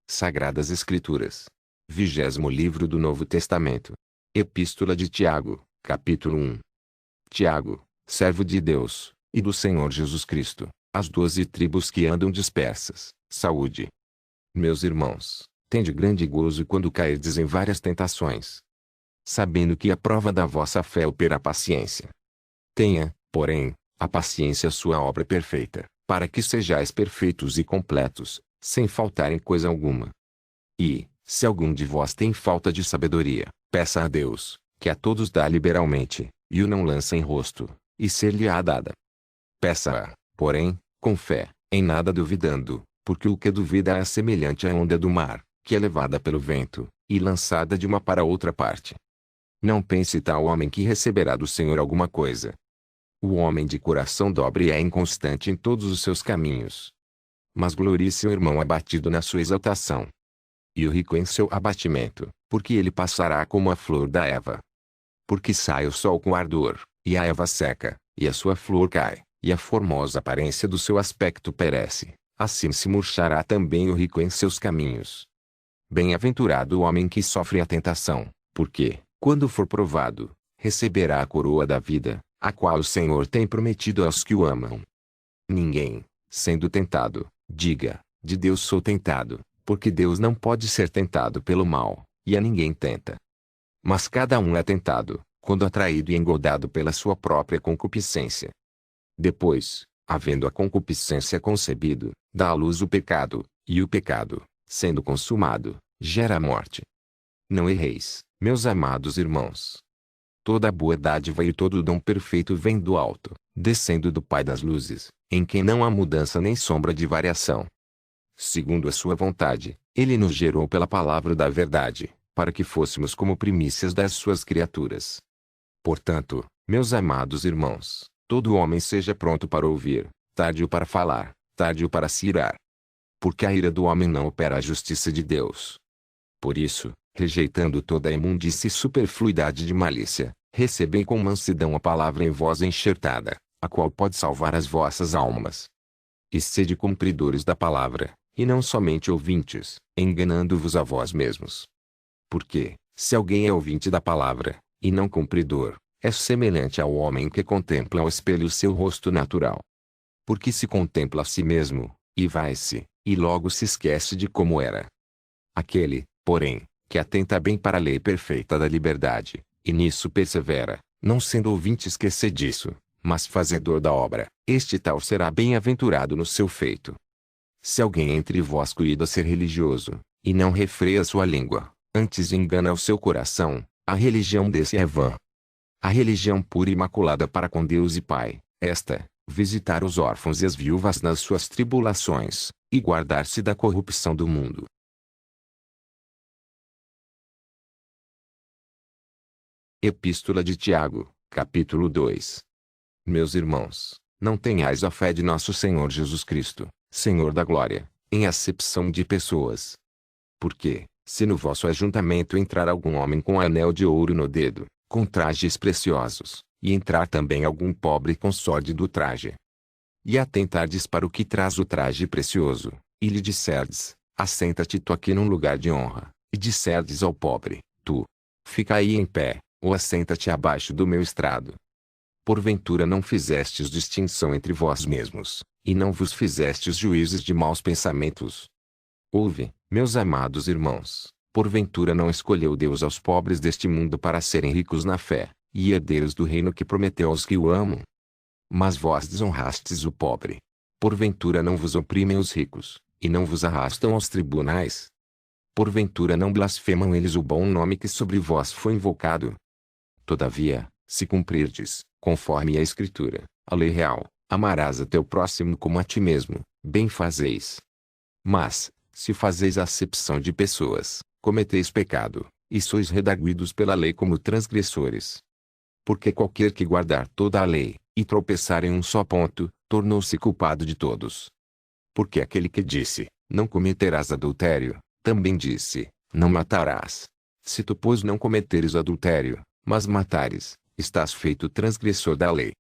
Sagradas Escrituras. 20º livro do Novo Testamento. Epístola de Tiago, capítulo 1. Tiago, servo de Deus, e do Senhor Jesus Cristo, as 12 tribos que andam dispersas, saúde. Meus irmãos, tende grande gozo quando cairdes em várias tentações, sabendo que a prova da vossa fé opera a paciência. Tenha, porém, a paciência sua obra perfeita, para que sejais perfeitos e completos, sem faltar em coisa alguma. E, se algum de vós tem falta de sabedoria, peça a Deus, que a todos dá liberalmente, e o não lança em rosto, e ser-lhe-á dada. Peça-a, porém, com fé, em nada duvidando, porque o que duvida é semelhante à onda do mar, que é levada pelo vento, e lançada de uma para outra parte. Não pense tal homem que receberá do Senhor alguma coisa. O homem de coração dobre é inconstante em todos os seus caminhos. Mas glorie seu irmão abatido na sua exaltação, e o rico em seu abatimento, porque ele passará como a flor da erva. Porque sai o sol com ardor, e a erva seca, e a sua flor cai, e a formosa aparência do seu aspecto perece, assim se murchará também o rico em seus caminhos. Bem-aventurado o homem que sofre a tentação, porque, quando for provado, receberá a coroa da vida, a qual o Senhor tem prometido aos que o amam. Ninguém, sendo tentado, diga, de Deus sou tentado, porque Deus não pode ser tentado pelo mal, e a ninguém tenta. Mas cada um é tentado, quando atraído e engodado pela sua própria concupiscência. Depois, havendo a concupiscência concebido, dá à luz o pecado, e o pecado, sendo consumado, gera a morte. Não erreis, meus amados irmãos. Toda a boa dádiva e todo o dom perfeito vem do alto, descendo do Pai das luzes, em quem não há mudança nem sombra de variação. Segundo a sua vontade, ele nos gerou pela palavra da verdade, para que fôssemos como primícias das suas criaturas. Portanto, meus amados irmãos, todo homem seja pronto para ouvir, tardio para falar, tardio para se irar. Porque a ira do homem não opera a justiça de Deus. Por isso, rejeitando toda a imundície e superfluidade de malícia, recebei com mansidão a palavra em vós enxertada, a qual pode salvar as vossas almas. E sede cumpridores da palavra, e não somente ouvintes, enganando-vos a vós mesmos. Porque, se alguém é ouvinte da palavra, e não cumpridor, é semelhante ao homem que contempla ao espelho seu rosto natural. Porque se contempla a si mesmo, e vai-se, e logo se esquece de como era. Aquele, porém, que atenta bem para a lei perfeita da liberdade, e nisso persevera, não sendo ouvinte esquecediço, mas fazedor da obra, este tal será bem-aventurado no seu feito. Se alguém entre vós cuida ser religioso, e não refreia sua língua, antes engana o seu coração, a religião desse é vã. A religião pura e imaculada para com Deus e Pai, esta, visitar os órfãos e as viúvas nas suas tribulações, e guardar-se da corrupção do mundo. Epístola de Tiago, capítulo 2. Meus irmãos, não tenhais a fé de nosso Senhor Jesus Cristo, Senhor da glória, em acepção de pessoas. Porque, se no vosso ajuntamento entrar algum homem com anel de ouro no dedo, com trajes preciosos, e entrar também algum pobre com sórdido traje, e atentardes para o que traz o traje precioso, e lhe disserdes, assenta-te tu aqui num lugar de honra, e disserdes ao pobre, tu, fica aí em pé, ou assenta-te abaixo do meu estrado. Porventura não fizestes distinção entre vós mesmos, e não vos fizestes juízes de maus pensamentos. Ouve, meus amados irmãos, porventura não escolheu Deus aos pobres deste mundo para serem ricos na fé, e herdeiros do reino que prometeu aos que o amam? Mas vós desonrastes o pobre. Porventura não vos oprimem os ricos, e não vos arrastam aos tribunais? Porventura não blasfemam eles o bom nome que sobre vós foi invocado? Todavia, se cumprirdes, conforme a Escritura, a lei real, amarás a teu próximo como a ti mesmo, bem fazeis. Mas, se fazeis acepção de pessoas, cometeis pecado, e sois redarguidos pela lei como transgressores. Porque qualquer que guardar toda a lei, e tropeçar em um só ponto, tornou-se culpado de todos. Porque aquele que disse, não cometerás adultério, também disse, não matarás. Se tu, pois, não cometeres adultério, mas matares, estás feito transgressor da lei.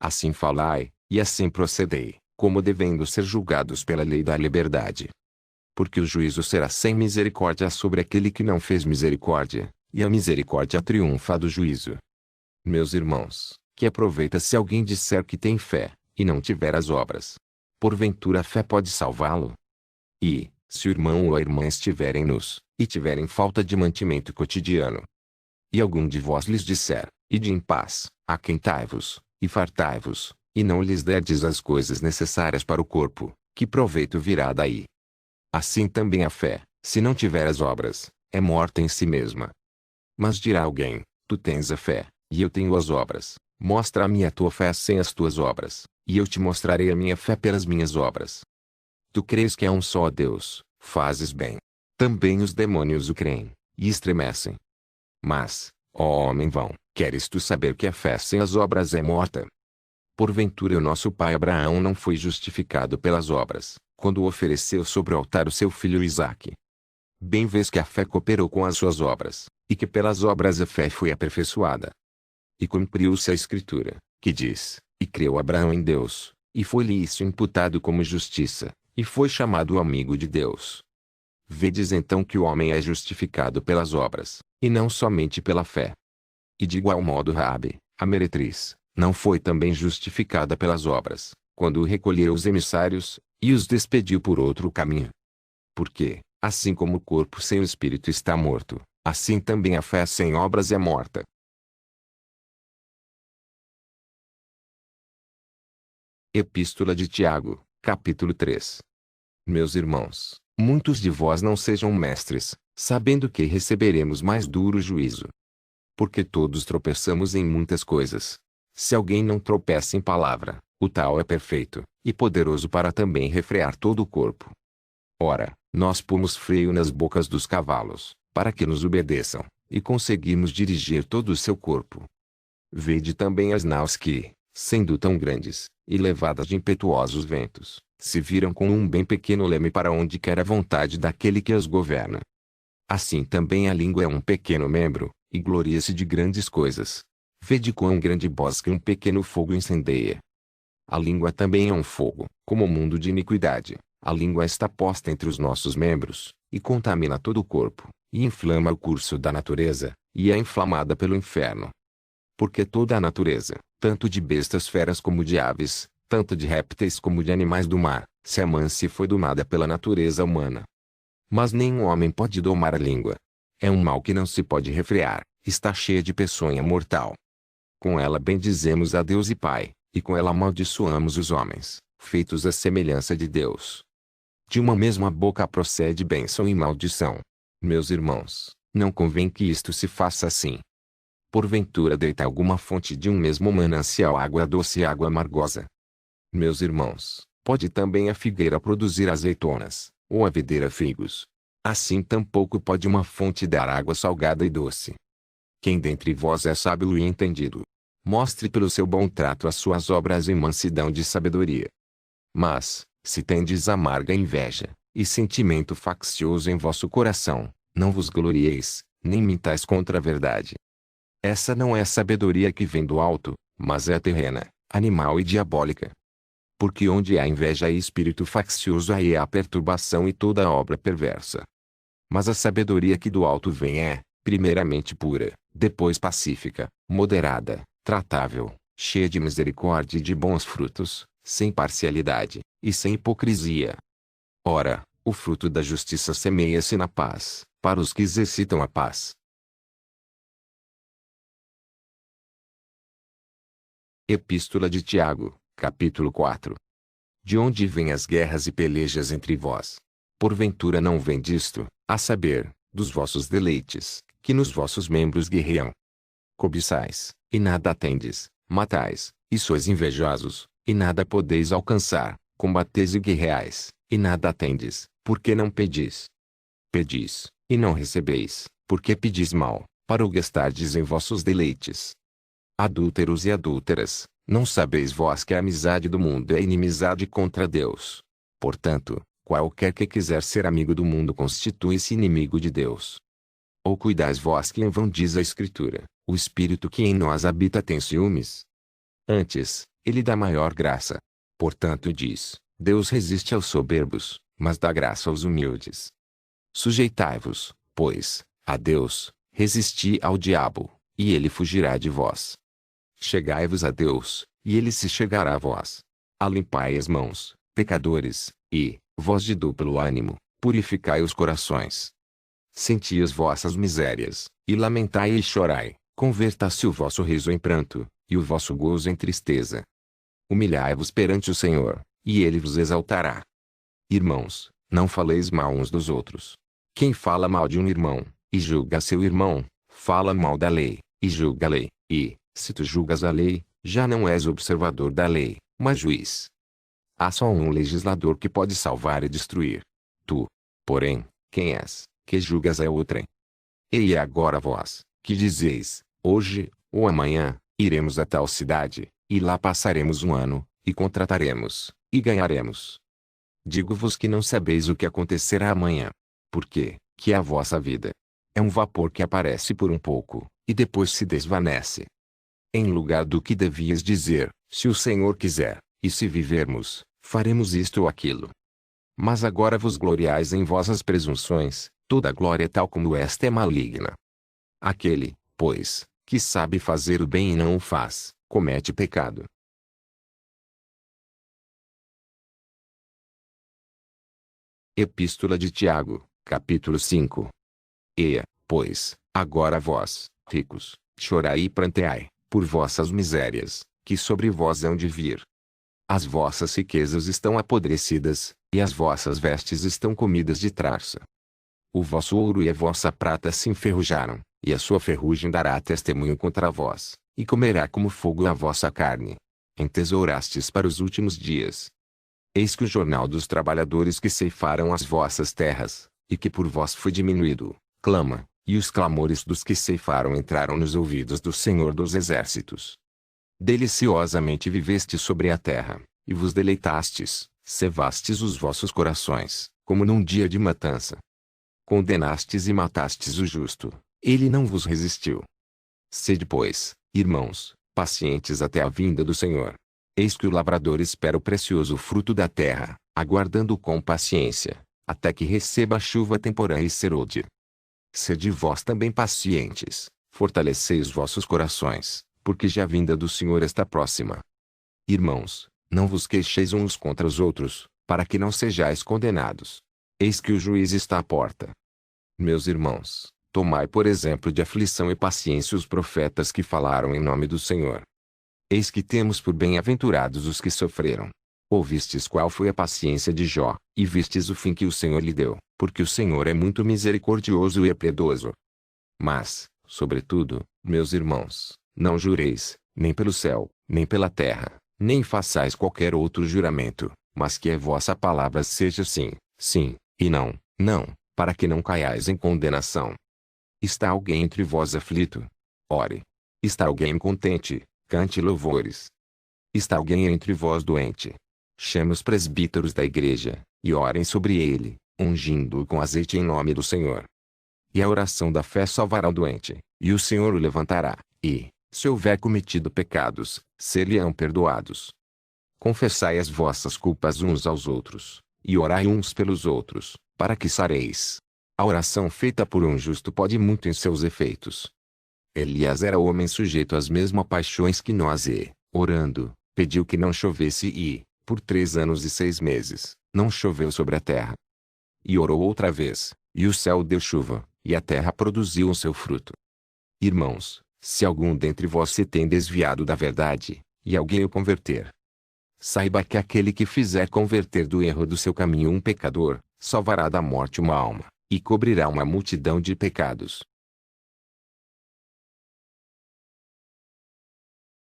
Assim falai, e assim procedei, como devendo ser julgados pela lei da liberdade. porque o juízo será sem misericórdia sobre aquele que não fez misericórdia, e a misericórdia triunfa do juízo. Meus irmãos, que aproveita se alguém disser que tem fé, e não tiver as obras? Porventura a fé pode salvá-lo? E, se o irmão ou a irmã estiverem nus, e tiverem falta de mantimento cotidiano, e algum de vós lhes disser, ide em paz, aquentai-vos, e fartai-vos, e não lhes derdes as coisas necessárias para o corpo, que proveito virá daí? Assim também a fé, se não tiver as obras, é morta em si mesma. Mas dirá alguém, tu tens a fé, e eu tenho as obras, mostra-me a tua fé sem as tuas obras, e eu te mostrarei a minha fé pelas minhas obras. Tu crês que há um só Deus, fazes bem. Também os demônios o creem, e estremecem. Mas, ó homem vão, queres tu saber que a fé sem as obras é morta? Porventura o nosso pai Abraão não foi justificado pelas obras, quando ofereceu sobre o altar o seu filho Isaque. Bem vês que a fé cooperou com as suas obras, e que pelas obras a fé foi aperfeiçoada. E cumpriu-se a Escritura, que diz, e creu Abraão em Deus, e foi-lhe isso imputado como justiça, e foi chamado amigo de Deus. Vedes então que o homem é justificado pelas obras, e não somente pela fé. E de igual modo Raabe, a meretriz, não foi também justificada pelas obras, quando recolheu os emissários, e os despediu por outro caminho. Porque, assim como o corpo sem o espírito está morto, assim também a fé sem obras é morta. Epístola de Tiago, capítulo 3. Meus irmãos, muitos de vós não sejam mestres, sabendo que receberemos mais duro juízo. Porque todos tropeçamos em muitas coisas. Se alguém não tropeça em palavra, o tal é perfeito, e poderoso para também refrear todo o corpo. Ora, nós pomos freio nas bocas dos cavalos, para que nos obedeçam, e conseguimos dirigir todo o seu corpo. Vede também as naus que, sendo tão grandes, e levadas de impetuosos ventos, se viram com um bem pequeno leme para onde quer a vontade daquele que as governa. Assim também a língua é um pequeno membro, e gloria-se de grandes coisas. Vede quão grande bosque um pequeno fogo incendeia. A língua também é um fogo, como o mundo de iniquidade. A língua está posta entre os nossos membros, e contamina todo o corpo, e inflama o curso da natureza, e é inflamada pelo inferno. Porque toda a natureza, tanto de bestas feras como de aves, tanto de répteis como de animais do mar, se amansa e foi domada pela natureza humana. Mas nenhum homem pode domar a língua. É um mal que não se pode refrear, está cheia de peçonha mortal. Com ela bendizemos a Deus e Pai, e com ela amaldiçoamos os homens, feitos à semelhança de Deus. De uma mesma boca procede bênção e maldição. Meus irmãos, não convém que isto se faça assim. Porventura deita alguma fonte de um mesmo manancial água doce e água amargosa? Meus irmãos, pode também a figueira produzir azeitonas, ou a videira figos? Assim tampouco pode uma fonte dar água salgada e doce. Quem dentre vós é sábio e entendido? Mostre pelo seu bom trato as suas obras em mansidão de sabedoria. Mas, se tendes amarga inveja, e sentimento faccioso em vosso coração, não vos glorieis, nem mintais contra a verdade. Essa não é a sabedoria que vem do alto, mas é a terrena, animal e diabólica. Porque onde há inveja e espírito faccioso aí há perturbação e toda obra perversa. Mas a sabedoria que do alto vem é, primeiramente pura, depois pacífica, moderada, tratável, cheia de misericórdia e de bons frutos, sem parcialidade, e sem hipocrisia. Ora, o fruto da justiça semeia-se na paz, para os que exercitam a paz. Epístola de Tiago, capítulo 4. De onde vêm as guerras e pelejas entre vós? Porventura não vem disto, a saber, dos vossos deleites, que nos vossos membros guerreiam. Cobiçais, e nada tendes, matais, e sois invejosos, e nada podeis alcançar, combateis e guerreais, e nada tendes, porque não pedis. Pedis, e não recebeis, porque pedis mal, para o gastardes em vossos deleites. Adúlteros e adúlteras, não sabeis vós que a amizade do mundo é inimizade contra Deus? Portanto, qualquer que quiser ser amigo do mundo constitui-se inimigo de Deus. Ou cuidais vós que em vão diz a Escritura, o Espírito que em nós habita tem ciúmes? Antes, ele dá maior graça. Portanto diz, Deus resiste aos soberbos, mas dá graça aos humildes. Sujeitai-vos, pois, a Deus, resisti ao diabo, e ele fugirá de vós. Chegai-vos a Deus, e ele se chegará a vós. Alimpai as mãos, pecadores, e, vós de duplo ânimo, purificai os corações. Senti as vossas misérias, e lamentai e chorai, converta-se o vosso riso em pranto, e o vosso gozo em tristeza. Humilhai-vos perante o Senhor, e ele vos exaltará. Irmãos, não faleis mal uns dos outros. Quem fala mal de um irmão, e julga seu irmão, fala mal da lei, e julga a lei, e, se tu julgas a lei, já não és observador da lei, mas juiz. Há só um legislador que pode salvar e destruir. Tu, porém, quem és, que julgas a outrem? E agora vós, que dizeis, hoje, ou amanhã, iremos a tal cidade, e lá passaremos um ano, e contrataremos, e ganharemos. Digo-vos que não sabeis o que acontecerá amanhã. Porque, que a vossa vida é um vapor que aparece por um pouco, e depois se desvanece. Em lugar do que devias dizer, se o Senhor quiser, e se vivermos, faremos isto ou aquilo. Mas agora vos gloriais em vossas presunções, toda glória tal como esta é maligna. Aquele, pois, que sabe fazer o bem e não o faz, comete pecado. Epístola de Tiago, capítulo 5. Pois, agora vós, ricos, chorai e pranteai, por vossas misérias, que sobre vós hão de vir. As vossas riquezas estão apodrecidas, e as vossas vestes estão comidas de traça. O vosso ouro e a vossa prata se enferrujaram, e a sua ferrugem dará testemunho contra vós, e comerá como fogo a vossa carne. Entesourastes para os últimos dias. Eis que o jornal dos trabalhadores que ceifaram as vossas terras, e que por vós foi diminuído, clama, e os clamores dos que ceifaram entraram nos ouvidos do Senhor dos Exércitos. Deliciosamente vivestes sobre a terra, e vos deleitastes, cevastes os vossos corações, como num dia de matança. Condenastes e matastes o justo, ele não vos resistiu. Sede, pois, irmãos, pacientes até a vinda do Senhor. Eis que o lavrador espera o precioso fruto da terra, aguardando com paciência, até que receba a chuva temporã e serôdia. Sede vós também pacientes, fortalecei os vossos corações, porque já a vinda do Senhor está próxima. Irmãos, não vos queixeis uns contra os outros, para que não sejais condenados. Eis que o juiz está à porta. Meus irmãos, tomai por exemplo de aflição e paciência os profetas que falaram em nome do Senhor. Eis que temos por bem-aventurados os que sofreram. Ouvistes qual foi a paciência de Jó, e vistes o fim que o Senhor lhe deu, porque o Senhor é muito misericordioso e piedoso. Mas, sobretudo, meus irmãos, não jureis, nem pelo céu, nem pela terra, nem façais qualquer outro juramento, mas que a vossa palavra seja sim, sim, e não, não, para que não caiais em condenação. Está alguém entre vós aflito? Ore. Está alguém contente? Cante louvores. Está alguém entre vós doente? Chame os presbíteros da igreja, e orem sobre ele, ungindo-o com azeite em nome do Senhor. E a oração da fé salvará o doente, e o Senhor o levantará, e, se houver cometido pecados, ser-lhe-ão perdoados. Confessai as vossas culpas uns aos outros, e orai uns pelos outros, para que sareis. A oração feita por um justo pode muito em seus efeitos. Elias era homem sujeito às mesmas paixões que nós e, orando, pediu que não chovesse e, por 3 anos e 6 meses, não choveu sobre a terra. E orou outra vez, e o céu deu chuva, e a terra produziu o seu fruto. Irmãos, se algum dentre vós se tem desviado da verdade, e alguém o converter, saiba que aquele que fizer converter do erro do seu caminho um pecador, salvará da morte uma alma, e cobrirá uma multidão de pecados.